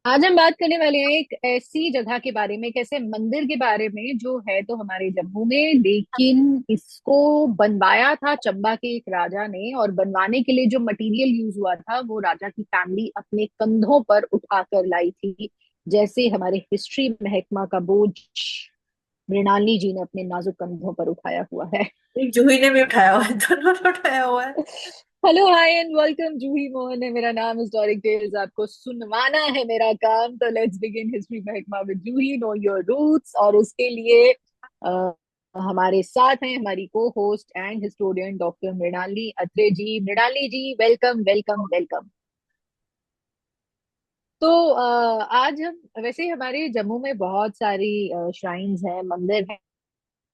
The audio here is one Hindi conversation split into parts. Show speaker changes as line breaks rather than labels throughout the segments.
आज हम बात करने वाले हैं एक ऐसी जगह के बारे में, एक ऐसे मंदिर के बारे में जो है तो हमारे जम्मू में, लेकिन इसको बनवाया था चंबा के एक राजा ने। और बनवाने के लिए जो मटेरियल यूज हुआ था वो राजा की फैमिली अपने कंधों पर उठा कर लाई थी। जैसे हमारे हिस्ट्री महकमा का बोझ मृणालिनी जी ने अपने नाजुक कंधों पर उठाया हुआ है।
एक जूही ने भी उठाया हुआ है। दोनों ने उठाया हुआ है।
Hello, hi and welcome. Juhi Mohan है मेरा नाम। हिस्टोरिक टेल्स आपको सुनवाना है मेरा काम। तो लेट्स बिगिन हिस्ट्री महकमा with Juhi, know your roots. और उसके लिए अ, हमारे साथ हैं हमारी cohost and historian doctor Mrinali Atre ji. Mrinali ji, welcome welcome welcome. तो आज हम, वैसे हमारे जम्मू में बहुत सारी श्राइन्स हैं, मंदिर हैं।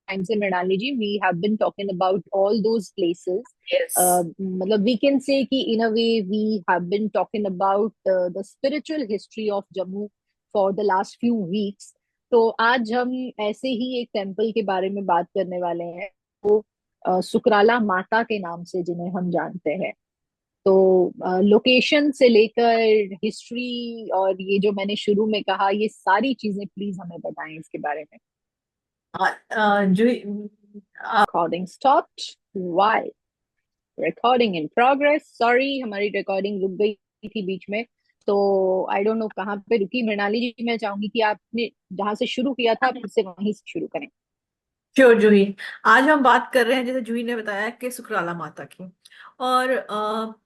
टाइम से Mrinali ji, we have been talking about all those places.
Yes.
मतलब वी कैन से कि in a way we have been talking about the spiritual history of Jammu for the last few weeks. तो आज हम ऐसे ही एक टेम्पल के बारे में बात करने वाले हैं, वो सुकराला माता के नाम से जिन्हें हम जानते हैं। तो लोकेशन से लेकर हिस्ट्री और ये जो मैंने शुरू में कहा, ये सारी चीजें प्लीज हमें बताएं इसके बारे में।
Juhi.
Recording stopped. Why? Recording in progress. Sorry, हमारी रिकॉर्डिंग रुक गई थी बीच में। तो आई डोंट नो कहाँ पे रुकी। मृणाली जी, मैं चाहूंगी कि आपने जहां से शुरू किया था आप फिर से वहीं से शुरू करें।
श्योर जूही। आज हम बात कर रहे हैं, जैसे जूही ने बताया, कि सुकराला माता की। और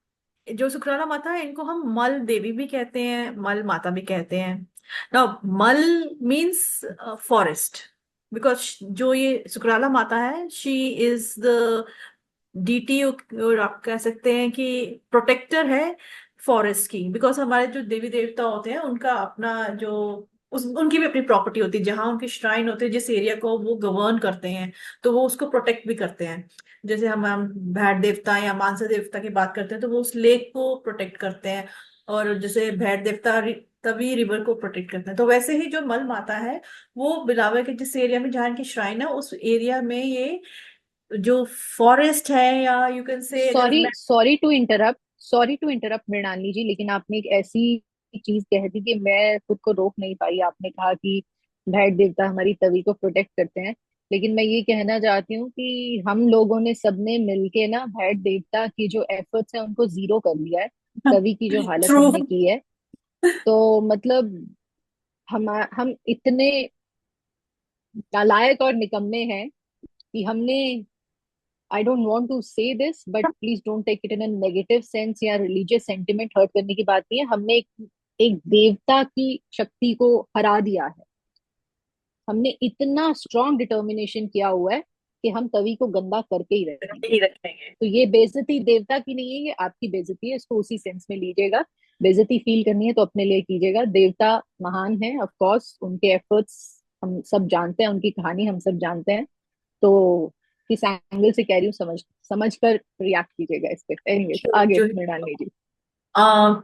जो सुकराला माता है, इनको हम मल देवी भी कहते हैं, मल माता भी कहते हैं। ना, मल मीन्स फॉरेस्ट। बिकॉज जो ये सुकराला माता है, शी इज द डीटी, और आप कह सकते हैं कि प्रोटेक्टर है फॉरेस्ट की। बिकॉज हमारे जो देवी देवता होते हैं, उनका अपना जो उनकी भी अपनी प्रॉपर्टी होती है, जहां उनकी श्राइन होती है, जिस एरिया को वो गवर्न करते हैं, तो वो उसको प्रोटेक्ट भी करते हैं। जैसे हम भैट देवता या मानसा देवता की बात करते हैं, तो वो उस लेक को प्रोटेक्ट करते हैं। और जैसे भैट देवता तभी रिवर को प्रोटेक्ट करते हैं, तो वैसे ही जो मल माता है, वो बिलावर के जिस एरिया में जहाँ इनकी श्राइन है, उस एरिया में ये जो फॉरेस्ट है, या यू कैन से, अगर
सॉरी
मैं।
Sorry to interrupt, sorry to interrupt Mrinali ji, लेकिन आपने एक ऐसी चीज कह दी कि मैं खुद को रोक नहीं पाई। आपने कहा कि भेड़ देवता हमारी तवी को प्रोटेक्ट करते हैं, लेकिन मैं ये कहना चाहती हूँ कि हम लोगों ने सबने मिलके ना भेड़ देवता की जो एफर्ट्स है उनको जीरो कर दिया है। तवी की जो हालत
ट्रू।
हमने की है, तो मतलब हम इतने नालायक और निकम्मे हैं कि हमने, I don't want to say this but please don't take it in a negative sense या रिलीजियस सेंटिमेंट हर्ट करने की बात नहीं है। हमने एक देवता की शक्ति को हरा दिया है। हमने इतना स्ट्रॉन्ग डिटर्मिनेशन किया हुआ है कि हम तवी को गंदा करके ही रहेंगे।
ही रखेंगे।
तो ये बेइज्जती देवता की नहीं है, ये आपकी बेइज्जती है। इसको उसी सेंस में लीजिएगा। बेइज्जती फील करनी है तो अपने लिए कीजिएगा। देवता महान है, ऑफ कोर्स उनके एफर्ट्स हम सब जानते हैं, उनकी कहानी हम सब जानते हैं। तो किस एंगल से कह रही हूँ, समझ समझ कर रिएक्ट कीजिएगा इस पे। एनीवेज, आगे
जो
मृणालिनी जी।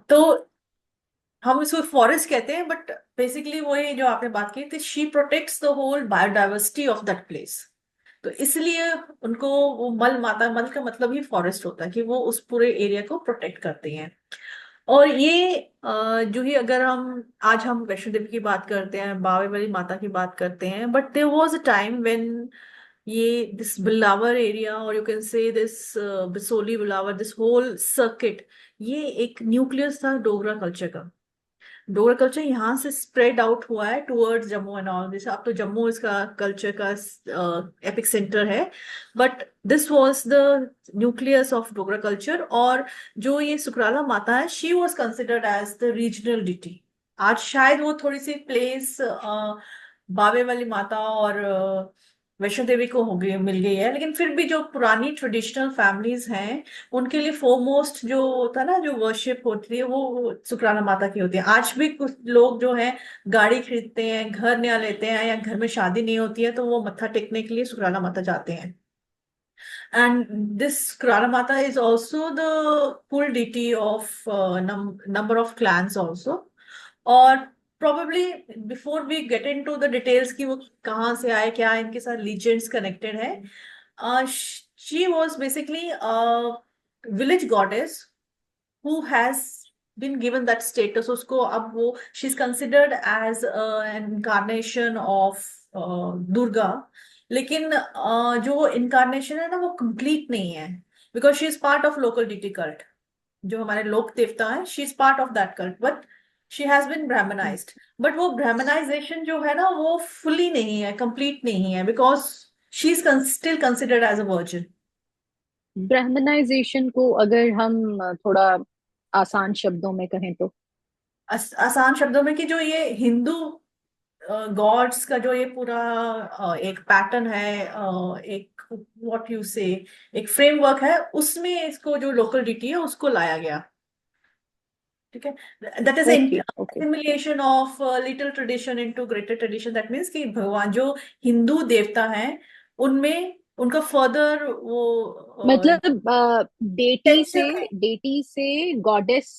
तो हम इसको फॉरेस्ट कहते हैं, बट बेसिकली वही जो आपने बात की थी, she protects the whole biodiversity of that place. तो इसलिए उनको वो मल माता, मल का मतलब ही फॉरेस्ट होता है, कि वो उस पूरे एरिया को प्रोटेक्ट करती हैं। और ये जो ही, अगर हम आज हम वैष्णो देवी की बात करते हैं, बावे वाली माता की बात करते हैं, but there was a time when ये दिस बिलावर एरिया, और you can say this Basohli Billawar, this whole circuit, ये एक न्यूक्लियस था डोगरा कल्चर का। डोगरा कल्चर यहाँ से स्प्रेड आउट हुआ है टुवर्ड्स जम्मू एंड ऑल। जैसे अब तो जम्मू इसका कल्चर का एपिक सेंटर है, but this was the nucleus of Dogra culture. और जो ये सुकराला माता है, she was considered as the regional deity. आज शायद वो थोड़ी सी प्लेस बावे वाली माता और वैष्णो देवी को हो गई, मिल गई है, लेकिन फिर भी जो पुरानी ट्रेडिशनल फैमिलीज हैं, उनके लिए फोरमोस्ट जो होता है ना, जो वर्शिप होती है, वो शुक्राना माता की होती है। आज भी कुछ लोग जो हैं, गाड़ी खरीदते हैं, घर नया लेते हैं, या घर में शादी नहीं होती है, तो वो मत्था टेकने के लिए शुक्राना माता जाते हैं। एंड दिस शुक्राना माता is also the full deity of number of clans also. और probably before we get into the details कि वो कहाँ से आए, क्या इनके साथ legends connected है, she was basically a village goddess who has been given that status, उसको अब वो she is considered as an incarnation of Durga, लेकिन जो इनकारनेशन है ना वो कंप्लीट नहीं है, because she is part of local deity cult. जो हमारे लोक देवता है, she is part of that cult, but she has been brahminized. But वो ब्राह्मणाइजेशन जो है ना वो फुली नहीं है, कंप्लीट नहीं है, because she is still considered as a virgin.
Brahminization को अगर हम थोड़ा आसान शब्दों में कहें तो?
आसान शब्दों में कि जो ये हिंदू गॉड्स का जो ये पूरा एक पैटर्न है, एक व्हाट यू से एक फ्रेमवर्क है, उसमें इसको जो लोकल डिटी है उसको लाया गया। ठीक है, that is
okay okay.
Assimilation of little tradition into greater tradition. That means कि भगवान जो हिंदू देवता हैं उनमें उनका फर्दर वो
मतलब
टेंशन है।
डेटी से गॉडेस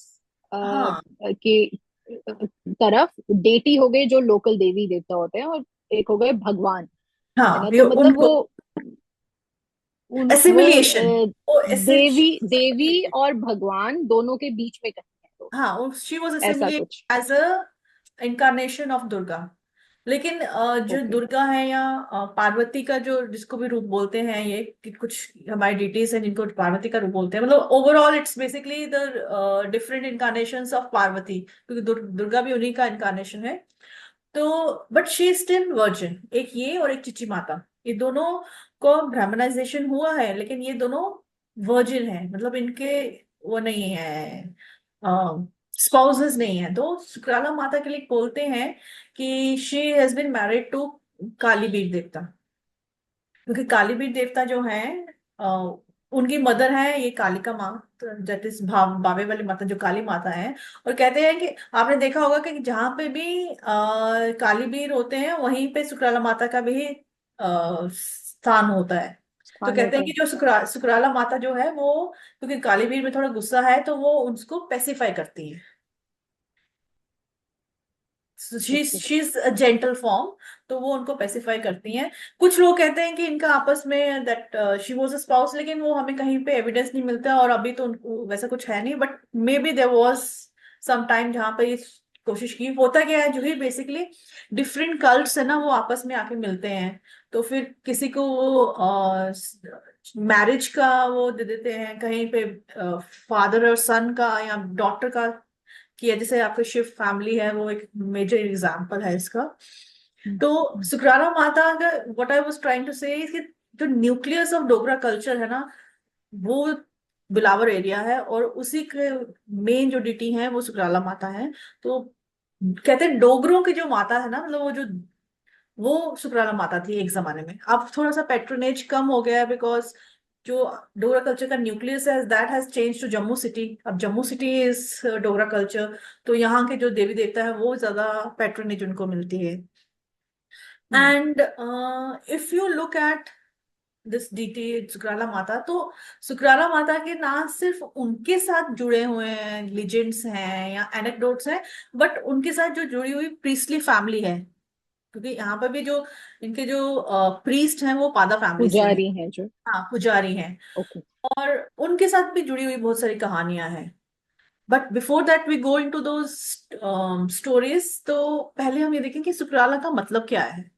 हाँ
के तरफ, डेटी हो गए जो लोकल देवी देवता होते हैं, और एक हो गए भगवान, है
हाँ,
ना?
ये
तो मतलब
उनको
वो वो
एसिमिलिएशन, वो
देवी देवी और भगवान दोनों के बीच में कहीं है, तो
हाँ, शी वॉज
ऐसा
असिमिलेटेड
कुछ।
As a incarnation of Durga. लेकिन जो
ओके।
दुर्गा है या पार्वती का जो जिसको भी रूप बोलते हैं, ये कि कुछ हमारी डिटीज हैं जिनको पार्वती का रूप बोलते हैं, मतलब overall it's basically the different incarnations of Parvati, क्योंकि दुर्गा भी उन्हीं का इनकारनेशन है। तो but she is still virgin, एक ये और एक चिची माता, ये दोनों को ब्राह्मणाइजेशन हुआ है, लेकिन ये दोनों वर्जिन है, मतलब इनके वो नहीं है, स्पाउसेस नहीं है। तो सुकराला माता के लिए बोलते हैं कि she has been married to Kalibir देवता, क्योंकि कालीबीर देवता जो है अ, उनकी मदर है ये कालिका माँ, दैट इज बावे वाली माता जो काली माता है। और कहते हैं कि आपने देखा होगा कि जहां पे भी कालीबीर होते हैं वहीं पे सुकराला माता का भी स्थान होता है। तो
स्थान
कहते
होता
हैं कि
है।
जो सुकराला माता जो है वो, क्योंकि कालीबीर में थोड़ा गुस्सा है तो वो उसको पेसिफाई करती है।
Okay.
She is a gentle form, तो वो उनको पेसिफाई करती हैं। कुछ लोग कहते हैं कि इनका आपस में that she was a spouse, लेकिन वो हमें कहीं पे एविडेंस नहीं मिलता, और अभी तो उनको वैसा कुछ है नहीं, but maybe there was some time जहाँ पे ये कोशिश की। होता क्या है, जो ही बेसिकली डिफरेंट कल्ट्स है ना वो आपस में आके मिलते हैं, तो फिर किसी को वो मैरिज का वो दे देते हैं कहीं पे, फादर और सन का या डॉटर का किया, जैसे आपका शिव फैमिली है वो एक मेजर एग्जांपल है इसका।
हम्म,
तो
हम्म,
सुकराला माता का what I was trying to say कि जो न्यूक्लियस ऑफ डोगरा कल्चर है ना वो बिलावर एरिया है, और उसी के मेन जो डिटी है वो सुकराला माता है। तो कहते हैं डोगरों की जो माता है ना, मतलब वो सुकराला माता थी एक जमाने में। अब थोड़ा सा पेट्रोनेज कम हो गया है, बिकॉज जो डोगरा कल्चर का न्यूक्लियस है that has change to Jammu city. अब Jammu city is Dogra culture, तो यहाँ के जो देवी देवता है वो ज्यादा पेट्रोनेज उनको मिलती है।
Hmm.
And if you look at this deity Sukrala Mata, तो सुकराला माता के ना सिर्फ उनके साथ जुड़े हुए हैं लिजेंड्स हैं या एनेक्डोट्स हैं, बट उनके साथ जो जुड़ी हुई प्रीस्टली फैमिली है, क्योंकि यहाँ पर भी जो इनके जो प्रीस्ट हैं वो पादा फैमिली से हैं।
पुजारी हैं जो।
हाँ, पुजारी हैं।
ओके।
और उनके साथ भी जुड़ी हुई बहुत सारी कहानियां हैं। But before that we go into those stories, तो पहले हम ये देखें कि सुकराला का मतलब क्या है,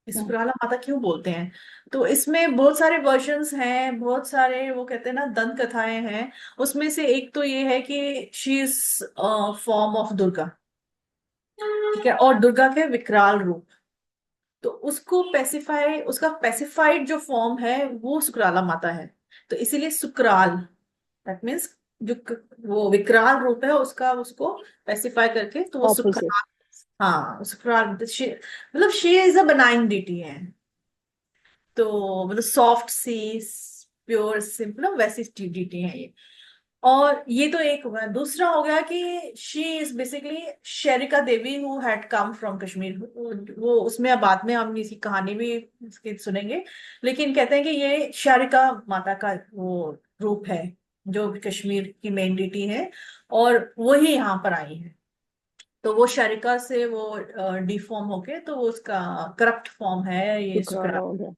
इस
हाँ।
सुकराला माता क्यों बोलते हैं। तो इसमें बहुत सारे वर्जन्स हैं, बहुत सारे वो कहते हैं ना दंत कथाएं हैं। उसमें से एक तो ये है कि she is form of Durga, ठीक है, और दुर्गा के विकराल रूप। तो उसको पेसिफाई, उसका पेसिफाइड जो फॉर्म है वो सुकराला माता है। तो इसीलिए सुकराल, दैट मीन्स जो वो विकराल रूप है उसका उसको पेसिफाई करके तो वो
ऑपोजिट।
सुकराल। हाँ, सुकराल मतलब शी इज अ बनाइन डिटी है। तो मतलब सॉफ्ट सी, प्योर सिंपल वैसी डिटी है ये। और ये तो एक हुआ। दूसरा हो गया कि she is basically Sharika Devi who had come from Kashmir. वो उसमें अब बाद में हम इसकी कहानी भी इसकी सुनेंगे, लेकिन कहते हैं कि ये शारिका माता का वो रूप है जो कश्मीर की मेन डिटी है, और वही यहाँ पर आई है। तो वो शारिका से वो डिफॉर्म होके तो वो उसका करप्ट फॉर्म है ये
शुक्राला
सुकरा।
हो गया।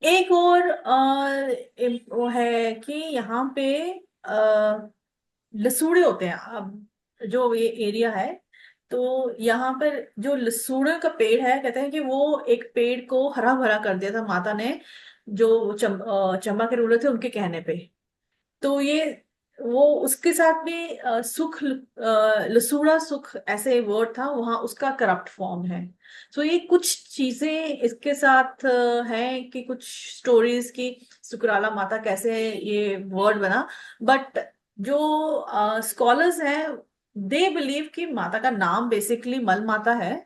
एक और वो है कि यहाँ पे लसूड़े होते हैं। अब जो ये एरिया है, तो यहाँ पर जो लसूड़े का पेड़ है, कहते हैं कि वो एक पेड़ को हरा भरा कर दिया था माता ने, जो चंबा के रूलर थे उनके कहने पे। तो ये वो उसके साथ भी सुख, लसूड़ा सुख ऐसे वर्ड था वहां, उसका करप्ट फॉर्म है। तो ये कुछ चीजें इसके साथ हैं कि कुछ स्टोरीज की सुकराला माता कैसे ये वर्ड बना। बट जो स्कॉलर्स हैं, दे बिलीव कि माता का नाम बेसिकली मल माता है,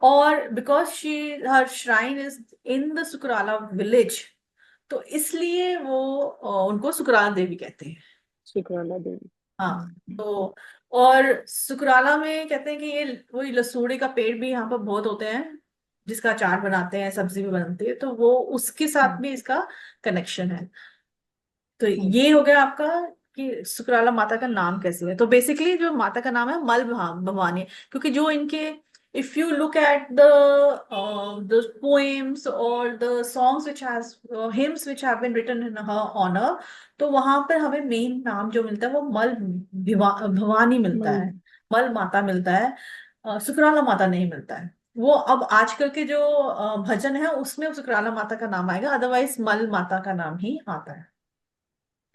और because she her shrine is in the Sukrala village, तो इसलिए वो उनको सुकराला देवी कहते हैं।
शुक्राला देवी।
हाँ। तो और सुकराला में कहते हैं कि ये वही लसूड़ी का पेड़ भी यहाँ पर बहुत होते हैं, जिसका अचार बनाते हैं, सब्जी भी बनती है, तो वो उसके साथ
हम्म,
भी इसका कनेक्शन है। तो
हम्म,
ये हो गया आपका कि सुकराला माता का नाम कैसे है। तो बेसिकली जो माता का नाम है मल भवानी, क्योंकि जो इनके, if you look at the poems और the songs which has hymns which have been written in her honour, तो वहां पर हमें मेन नाम जो मिलता है वो मल भवानी मिलता
मल।
है, मल माता मिलता है। सुकराला माता नहीं मिलता है। वो अब आजकल के जो भजन है उसमें सुकराला माता का नाम आएगा, अदरवाइज मल माता का नाम ही आता है।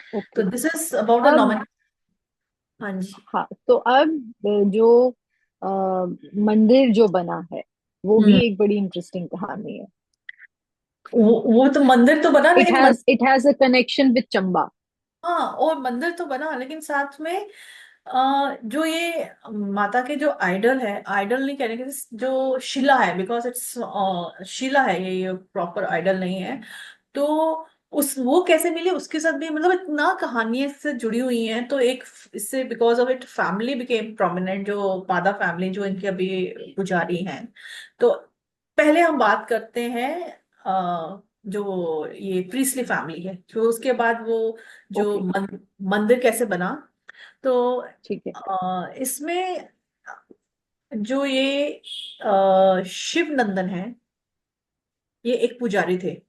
तो
okay.
This is about the
अब
नॉमिन। हाँ जी।
हाँ, तो अब जो अ, मंदिर जो बना है वो भी
हम्म।
एक बड़ी इंटरेस्टिंग कहानी है।
वो तो मंदिर तो बना,
इट
लेकिन
has it has a connection with Chamba.
हाँ, और मंदिर तो बना, लेकिन साथ में जो ये माता के जो आइडल है, आइडल नहीं कहने के, जो शिला है, बिकॉज इट्स शिला है, ये प्रॉपर आइडल नहीं है। तो उस वो कैसे मिले उसके साथ भी मतलब इतना कहानियां इससे जुड़ी हुई हैं। तो एक इससे because of it family became prominent, जो पादा फैमिली जो इनके अभी पुजारी हैं। तो पहले हम बात करते हैं जो ये प्रीस्ली फैमिली है, तो उसके बाद वो जो
ओके,
मंदिर कैसे बना। तो
ठीक है।
इसमें जो ये शिव नंदन है, ये एक पुजारी थे।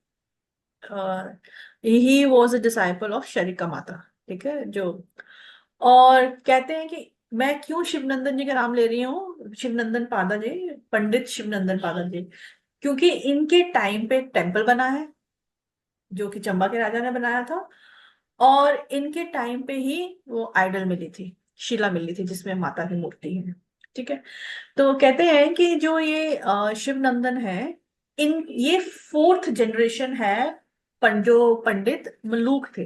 He was a disciple of Sharika Mata, ठीक है जो। और कहते हैं कि मैं क्यों शिवनंदन जी का नाम ले रही हूँ, शिवनंदन पादा जी, पंडित शिवनंदन पादा जी, क्योंकि इनके टाइम पे टेम्पल बना है जो कि चंबा के राजा ने बनाया था। और इनके टाइम पे ही वो आइडल मिली थी, शिला मिली थी जिसमें माता की मूर्ति है, ठीक है। तो कहते हैं कि जो ये शिवनंदन है, इन ये फोर्थ जनरेशन है। जो पंडित मलूक थे,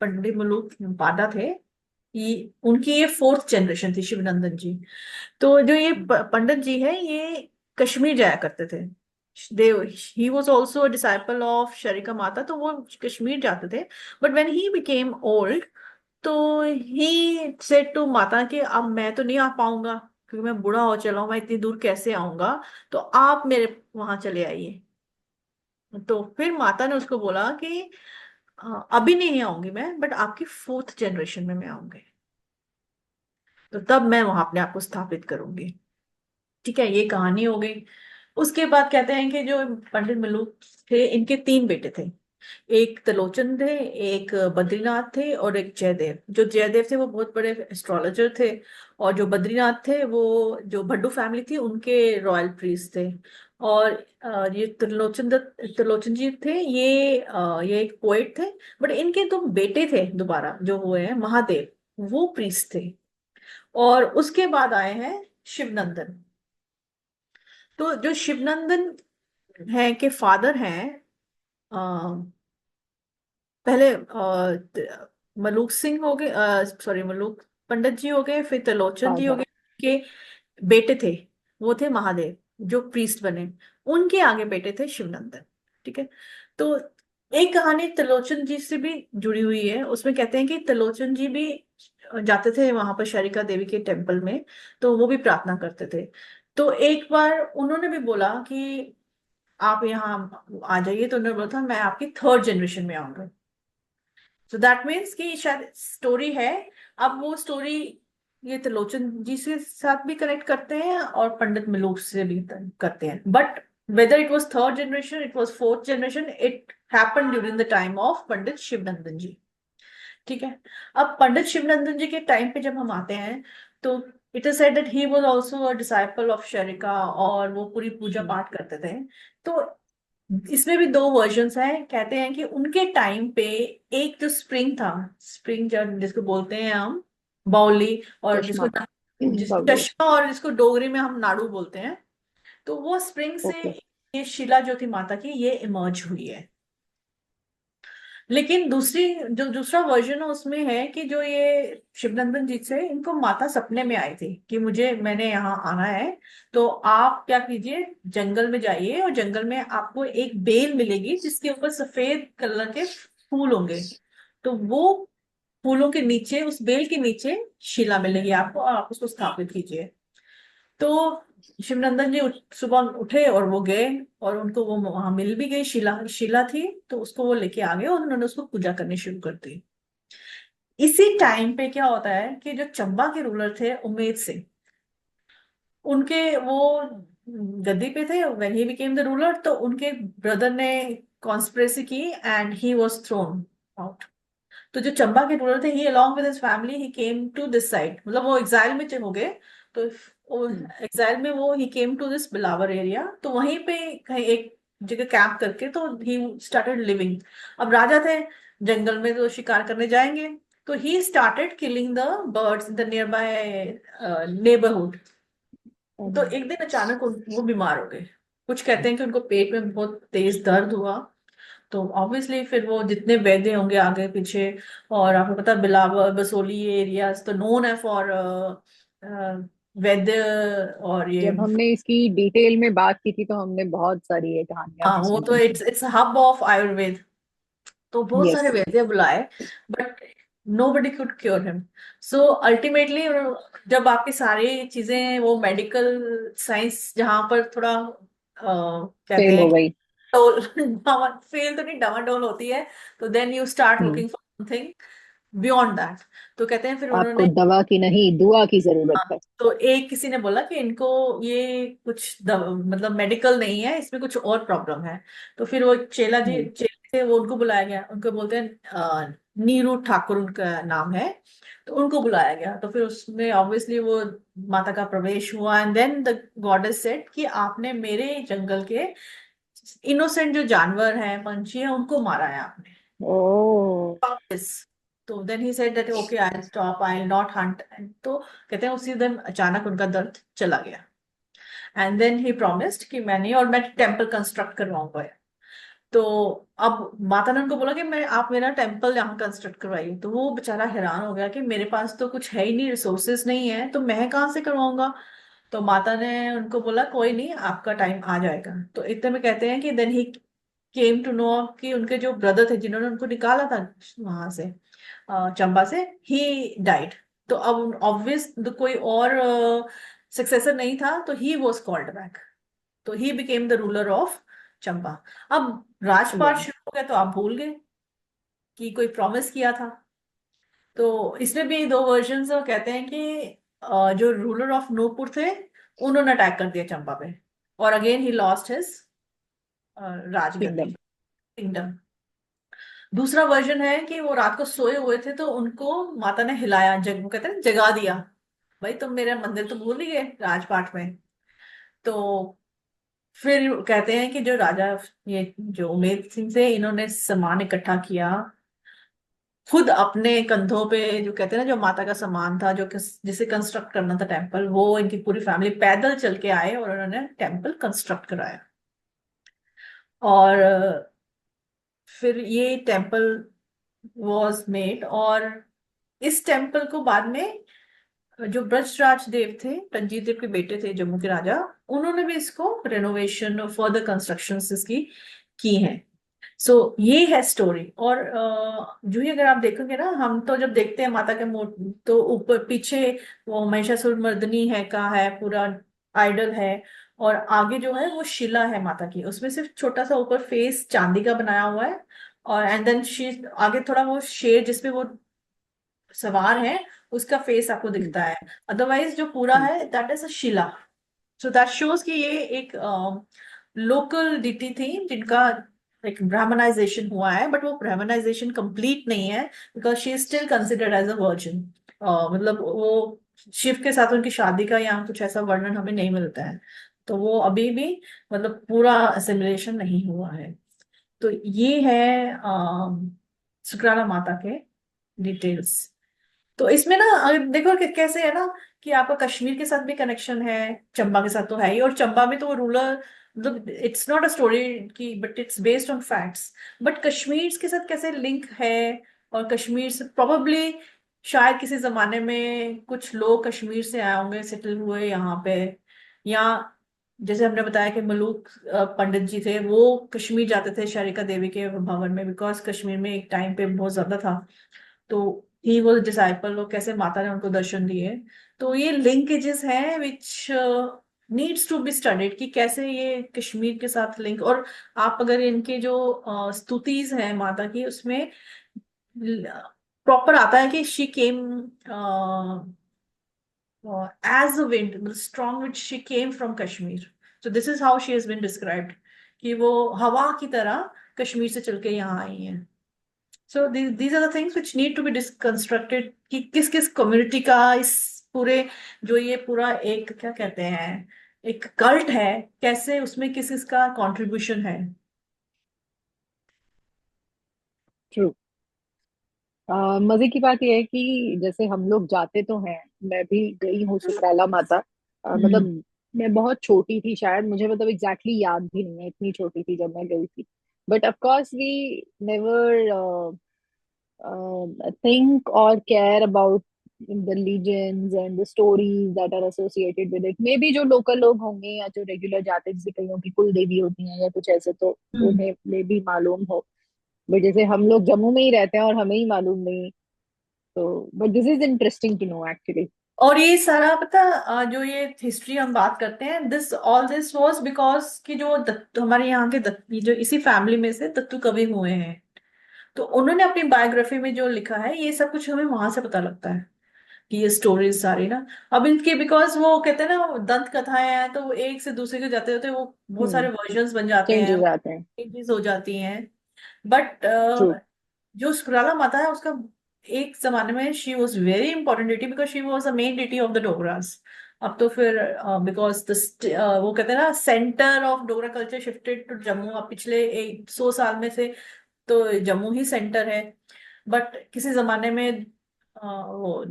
पंडित मलूक बादा थे, ये उनकी ये फोर्थ जनरेशन थी शिवनंदन जी। तो जो ये पंडित जी है, ये कश्मीर जाया करते थे। Dev he was also a disciple of Sharika Mata, तो वो कश्मीर जाते थे। But when he became old, तो ही सेड टू माता कि अब मैं तो नहीं आ पाऊंगा, क्योंकि मैं बूढ़ा हो चला हूं, मैं इतनी दूर कैसे आऊंगा, तो आप मेरे वहां चले आइए। तो फिर माता ने उसको बोला कि अभी नहीं आऊंगी मैं, बट आपकी फोर्थ जनरेशन में मैं आऊंगी, तो तब मैं वहां अपने आप को स्थापित करूंगी। ठीक है, ये कहानी हो गई। उसके बाद कहते हैं कि जो पंडित मल्लूक थे, इनके तीन बेटे थे। एक त्रिलोचन थे, एक बद्रीनाथ थे, और एक जयदेव। जो जयदेव थे वो बहुत बड़े एस्ट्रोलॉजर थे, और जो बद्रीनाथ थे वो जो भड्डू फैमिली थी उनके रॉयल प्रीस्ट थे। और ये त्रिलोचन जी थे, ये एक पोएट थे। बट इनके दो बेटे थे दोबारा जो हुए हैं महादेव, वो प्रीस्ट थे। और उसके बाद आए हैं शिवनंदन। तो जो शिवनंदन है के फादर हैं, पहले मलूक सिंह हो गए, सॉरी मलूक पंडित जी हो गए, फिर त्रिलोचन जी हो
फादर।
गए। के बेटे थे, वो थे महादेव जो प्रीस्ट बने। उनके आगे बेटे थे शिवनंदन, ठीक है। तो एक कहानी त्रिलोचन जी से भी जुड़ी हुई है। उसमें कहते हैं कि त्रिलोचन जी भी जाते थे वहां पर शरिका देवी के टेम्पल में, तो वो भी प्रार्थना करते थे। तो एक बार उन्होंने भी बोला कि आप यहाँ आ जाइए, तो उन्होंने बोला था मैं आपकी थर्ड जनरेशन में आऊंगा। तो दैट मीन्स कि शायद स्टोरी है। अब वो स्टोरी ये त्रिलोचन जी से साथ भी कनेक्ट करते हैं और पंडित मिलोक से भी करते हैं। But whether it was third generation, it was fourth generation, it happen during the time of Pandit Shivnandan ji. ठीक है। अब पंडित शिवनंदन जी के टाइम पे जब हम आते हैं, तो it is said that he was also a disciple of Sharika, और वो पूरी पूजा
हम्म,
पाठ करते थे। तो इसमें भी दो वर्जन्स हैं। कहते हैं कि उनके टाइम पे एक जो स्प्रिंग था, स्प्रिंग जो जिसको बोलते हैं हम बाउली, और
चश्मा।
जिसको
बावली।
चश्मा, और जिसको डोगरी में हम नाड़ू बोलते हैं, तो वो स्प्रिंग से
ओके।
ये शिला जो थी माता की, ये इमर्ज हुई है। लेकिन दूसरी जो दूसरा वर्जन है उसमें है कि जो ये शिवनंदन जी से इनको माता सपने में आई थी कि मुझे मैंने यहाँ आना है, तो आप क्या कीजिए, जंगल में जाइए, और जंगल में आपको एक बेल मिलेगी जिसके ऊपर सफेद कलर के फूल होंगे। तो वो फूलों के नीचे, उस बेल के नीचे शिला मिलेगी आपको, और आप उसको स्थापित कीजिए। तो शिवनंदन जी सुबह उठे और वो गए, और उनको वो वहां मिल भी गई, शिला शिला थी, तो उसको वो लेके आ गए और उन्होंने उसको पूजा करनी शुरू कर दी। इसी टाइम पे क्या होता है कि जो चंबा के रूलर थे उमेद सिंह, उनके वो गद्दी पे थे when he became the ruler, तो उनके ब्रदर ने कॉन्स्पिरेसी की and he was thrown out. तो जो चंबा के रूलर थे, he along with his family he came to this side, मतलब वो एग्जाइल में हो गए। तो वो
हम्म,
एग्जाइल में वो ही came to this Billawar area, तो वहीं पे कहीं एक जगह कैंप करके तो ही स्टार्टेड लिविंग। अब राजा थे, जंगल में तो शिकार करने जाएंगे, तो he started killing the birds in the near by neighbourhood. तो
हम्म,
एक दिन अचानक वो बीमार हो गए। कुछ कहते हैं कि उनको पेट में बहुत तेज दर्द हुआ। तो ऑब्वियसली फिर वो जितने वैद्य होंगे आगे पीछे, और आपको पता है बिलावर बसोली ये एरियाज तो नोन है फॉर वैद्य, और ये,
जब हमने इसकी डिटेल में बात की थी तो हमने बहुत सारी ये कहानियां
हाँ
भी
वो तो
सुनी थी।
It's hub of Ayurveda. तो बहुत
यस।
सारे वैद्य बुलाए, but nobody could cure him. So ultimately जब आपकी सारी चीजें वो मेडिकल साइंस जहां पर थोड़ा कहते
फेल
हैं
हो गई।
डोल फेल तो नहीं, डामाडोल होती है, तो then you start
hmm.
Looking for something beyond that. तो कहते हैं फिर
आपको
उन्होंने,
दवा की नहीं, दुआ की जरूरत
हाँ,
है।
तो एक किसी ने बोला कि इनको ये कुछ मतलब मेडिकल नहीं है, इसमें कुछ और प्रॉब्लम है। तो फिर वो चेला जी
हम्म,
चेले थे, वो उनको बुलाया गया, उनको बोलते हैं नीरू ठाकुर उनका नाम है। तो उनको बुलाया गया, तो फिर उसमें ऑब्वियसली वो माता का प्रवेश हुआ, and then the goddess said कि आपने मेरे जंगल के इनोसेंट जो जानवर हैं, पंछी हैं, उनको मारा है आपने।
ओ।
Yes. तो then he said that okay I stop, I not hunt. तो कहते हैं उसी दिन अचानक उनका दर्द चला गया, एंड देन ही प्रॉमिस्ड कि मैंने और मैं टेम्पल कंस्ट्रक्ट करवाऊंगा। तो अब माता ने उनको बोला कि मैं आप मेरा टेम्पल यहाँ कंस्ट्रक्ट करवाइए। तो वो बेचारा हैरान हो गया कि मेरे पास तो कुछ है ही नहीं, रिसोर्सेज नहीं है, तो मैं कहाँ से करवाऊंगा। तो माता ने उनको बोला कोई नहीं, आपका टाइम आ जाएगा। तो इतने में कहते हैं कि then he came to know कि उनके जो ब्रदर थे जिन्होंने उनको निकाला था वहां से, चंबा से, ही डाइड। तो अब ऑब्वियस कोई और सक्सेसर नहीं था, तो ही वॉज कॉल्ड बैक। तो he became the ruler of Chamba. अब राजपाट
वाह।
शुरू हो गया, तो आप भूल गए कि कोई प्रॉमिस किया था। तो इसमें भी दो वर्जन है। वो कहते हैं कि जो रूलर ऑफ नूपुर थे, उन्होंने अटैक कर दिया चंबा पे, और अगेन ही लॉस्ट हिज राजगद्दी,
किंगडम।
किंगडम। दूसरा वर्जन है कि वो रात को सोए हुए थे, तो उनको माता ने हिलाया, वो कहते हैं जगा दिया, भाई तुम मेरा मंदिर तो भूल ही गए राजपाट में। तो फिर कहते हैं कि जो राजा, ये जो उमेद सिंह थे, इन्होंने सामान इकट्ठा किया, खुद अपने कंधों पे, जो कहते हैं ना जो माता का सामान था, जो जिसे कंस्ट्रक्ट करना था टेम्पल, वो इनकी पूरी फैमिली पैदल चल के आए और उन्होंने टेम्पल कंस्ट्रक्ट कराया। और फिर ये टेम्पल वॉज मेड, और इस टेम्पल को बाद में जो ब्रजराज देव थे, रंजीत देव के बेटे थे जम्मू के राजा, उन्होंने भी इसको रेनोवेशन और फर्दर कंस्ट्रक्शन इसकी की हैं। ये है स्टोरी। और जूही अगर आप देखोगे ना, हम तो जब देखते हैं माता के तो ऊपर पीछे वो महिषासुर मर्दिनी है का है पूरा आइडल है, और आगे जो है वो शिला है माता की, उसमें सिर्फ छोटा सा ऊपर फेस चांदी का बनाया हुआ है, और एंड देन शी आगे थोड़ा वो शेर जिसपे वो सवार है, उसका फेस आपको
हम्म,
दिखता है। अदरवाइज जो पूरा
हम्म,
है that is a Shila. So that shows कि ये एक लोकल डिटी थी जिनका एक ब्राह्मणाइजेशन हुआ है, बट वो ब्राह्मणाइजेशन कंप्लीट नहीं है, because she is still considered as a virgin. मतलब वो शिव के साथ उनकी शादी का यहाँ कुछ ऐसा वर्णन हमें नहीं मिलता है। तो वो अभी भी मतलब पूरा असिमिलेशन नहीं हुआ है। तो ये है सुकराला माता के डिटेल्स। तो इसमें ना अगर देखो कि कैसे है ना, कि आपका कश्मीर के साथ भी कनेक्शन है, चंबा के साथ तो है ही, और चंबा में तो वो रूलर, मतलब इट्स नॉट अ स्टोरी की, but it's based on facts. But Kashmir के साथ कैसे लिंक है, और कश्मीर से प्रोबेबली शायद किसी जमाने में कुछ लोग कश्मीर से आए होंगे, सेटल हुए यहाँ पे, या जैसे हमने बताया कि मलूक पंडित जी थे, वो कश्मीर जाते थे शारिका देवी के भवन में, बिकॉज कश्मीर में एक टाइम पे बहुत ज्यादा था। तो ही वॉज डिसाइपल, और कैसे माता ने उनको दर्शन दिए। तो ये लिंकेजेस हैं which needs to be studied, कि कैसे ये कश्मीर के साथ लिंक। और आप अगर इनके जो स्तुतिज हैं माता की, उसमें प्रॉपर आता है कि she came as a wind, strong wind, she came from Kashmir. So this is how she has been described, कि वो हवा की तरह कश्मीर से चल के यहाँ आई हैं। सो these are the things which need to be constructed, कि किस किस कम्युनिटी का इस पूरे, जो ये पूरा एक क्या कहते हैं, एक कल्ट है, कैसे उसमें किस किसका कंट्रीब्यूशन है।
ट्रू। मजे की बात यह है कि जैसे हम लोग जाते तो हैं, मैं भी गई हूँ सुकराला माता।
हम्म।
मतलब मैं बहुत छोटी थी शायद, मुझे मतलब एग्जैक्टली exactly याद भी नहीं है, इतनी छोटी थी जब मैं गई थी। But of course we never think or care about the legends and the stories that are associated with it. Maybe जो लोकल लोग होंगे या जो रेगुलर जाते हैं, जैसे कईयों की कुल देवी होती हैं या कुछ ऐसे, तो
हम्म।
उन्हें मे भी मालूम हो। बट जैसे हम लोग जम्मू में ही रहते हैं और हमें ही मालूम नहीं, तो but this is interesting to know actually.
और ये सारा पता, जो ये हिस्ट्री हम बात करते हैं, this all this was because कि जो हमारे यहाँ के ये जो इसी फैमिली में से दत्तू कवि हुए हैं, तो उन्होंने अपनी बायोग्राफी में जो लिखा है, ये सब कुछ हमें वहां से पता लगता है, कि ये स्टोरीज सारी ना, अब इनके बिकॉज वो कहते हैं ना, वो दंत कथाएं हैं, तो वो एक से दूसरे के जाते होते वो बहुत सारे वर्जन्स बन जाते हैं,
चेंजेस आते हैं।
चेंजेस हो जाती हैं। But
true.
जो सुकराला माता है उसका, एक जमाने में she was very important deity, because she was the main deity of the Dogras. अब तो फिर बिकॉज द वो कहते हैं ना, centre of Dogra culture shifted to Jammu, अब पिछले 100 साल में से तो जम्मू ही सेंटर है। बट किसी जमाने में वो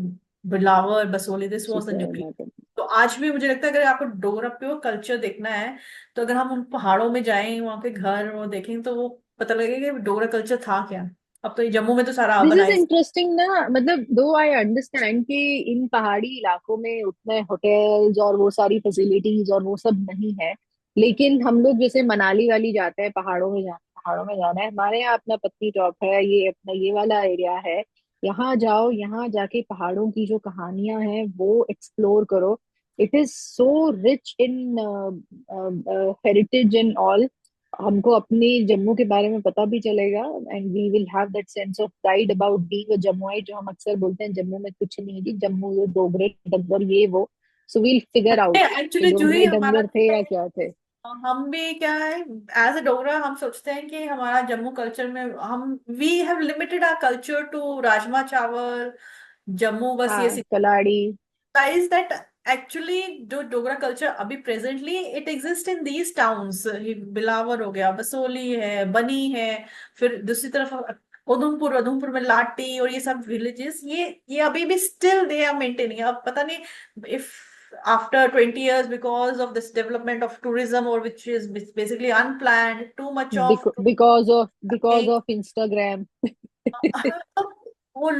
Billawar, Basohli, this was the
Sukrala
nucleus.
Mata.
तो आज भी मुझे लगता है, अगर आपको डोगरा प्योर कल्चर देखना है, तो अगर हम उन पहाड़ों में जाएं, वहाँ के घर वो देखें, तो वो पता लगेगा कि डोगरा कल्चर था क्या। अब तो ये जम्मू में तो सारा
दिस इज
अर्बनाइज।
इंटरेस्टिंग ना, मतलब दो आई अंडरस्टैंड कि इन पहाड़ी इलाकों में उतने होटल्स और वो सारी फैसिलिटीज और वो सब नहीं है, लेकिन हम लोग जैसे मनाली वाली जाते हैं, पहाड़ों में जाना है, हमारे यहाँ अपना पत्नी टॉप है, ये अपना ये वाला एरिया है, यहाँ जाओ, यहाँ जाके पहाड़ों की जो कहानियां हैं वो एक्सप्लोर करो। It is so rich in heritage and all. हमको अपने जम्मू के बारे में पता भी चलेगा, and we will have that sense of pride about being a Jammuite, जो हम अक्सर बोलते हैं जम्मू में कुछ नहीं है जी, जम्मू ये डोगरे डंगर ये वो। सो वील फिगर आउट कि
एक्चुअली जो ही
डोगरे
हमारा
डंगर थे या क्या थे।
हम भी क्या है, एज अ डोगरा हम सोचते हैं कि हमारा जम्मू कल्चर में हम we have limited our culture to rajma chawal, Jammu, बस ये
हाँ, कलाड़ी।
guys that actually जो डोगरा कल्चर अभी presently it exist in these towns, बिलावर हो गया, बसोली है, बनी है, फिर दूसरी तरफ उधमपुर, उधमपुर में लाटी, और ये सब विलेजेस, ये अभी भी स्टिल दे आर मेंटेनिंग। अब पता नहीं if after 20 years, because of this development of tourism, or which is basically unplanned, too much of
because of Instagram.
वो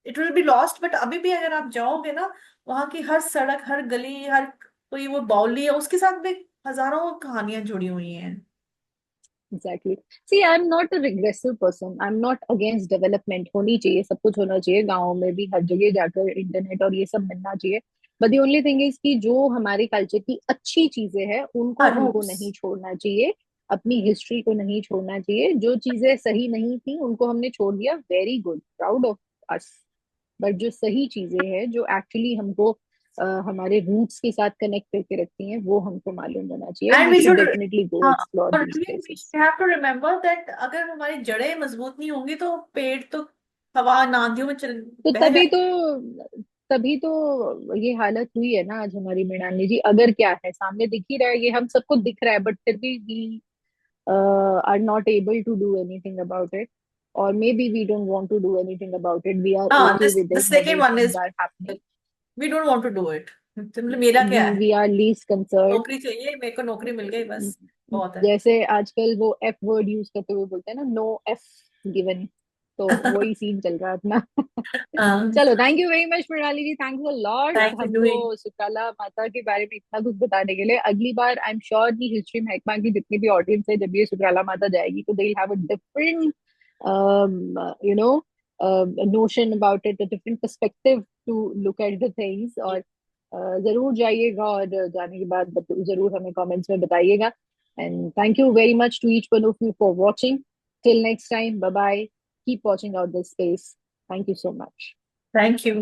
it will be lost. But अभी भी अगर आप जाओगे ना, वहां की हर सड़क, हर गली, हर कोई वो बाउली है, उसके साथ भी हजारों कहानियां जुड़ी हुई हैं।
Exactly. See, I am not a regressive person, I am not against development, होनी चाहिए, सब कुछ होना चाहिए, गाँव में भी हर जगह जाकर इंटरनेट और ये सब मिलना चाहिए। But the only thing is कि जो हमारे कल्चर की अच्छी चीजें हैं उनको
हाँ,
हमको
रूट्स।
नहीं छोड़ना चाहिए, अपनी हिस्ट्री को नहीं छोड़ना चाहिए। जो चीजें सही नहीं थी उनको हमने छोड़ दिया, very good, proud of us. But जो सही चीजें हैं जो एक्चुअली हमको हमारे रूट्स के साथ कनेक्ट करके रखती हैं, वो हमको मालूम होना चाहिए, and
and
we
we
should
should,
definitely go
हाँ,
एक्सप्लोर
और
these
we
places.
Have to remember that अगर हमारी जड़ें मजबूत नहीं होंगी तो पेड़ तो हवा नांदियों में चल
तो
बह जाए।
तभी तो ये हालत हुई है ना आज हमारी, मृणालिनी जी। अगर क्या है, सामने दिख ही रहा है, ये हम सबको दिख रहा है, बट फिर भी we are not able to do anything about it, or maybe we don't want to do anything about it. We are
हाँ,
okay with
the
it, the
second
way
one
things
इज
are happening.
We don't want to do it. मतलब मेरा क्या है,
We are least concerned.
नौकरी चाहिए मेरे को, नौकरी मिल गई बस बहुत है।
जैसे आजकल वो एफ वर्ड यूज करते हुए बोलते हैं ना, नो एफ गिवन, तो वही सीन चल रहा है अपना। चलो, thank you very much Mrinali ji, thanks a lot
thank you
हमको
डूइंग।
सुकाला माता के बारे में इतना कुछ बताने के लिए। अगली बार आई एम श्योर की हिस्ट्री महकमा की जितनी भी ऑडियंस है, जब ये सुकाला माता जाएगी तो they have a different you know notion about it, a different perspective to look at the things. और जरूर जाइएगा, और जाने के बाद जरूर हमें कमेंट्स में बताइएगा। And thank you very much to each one of you for watching. Till next time, bye bye, keep watching out this space. Thank you so much.
Thank you.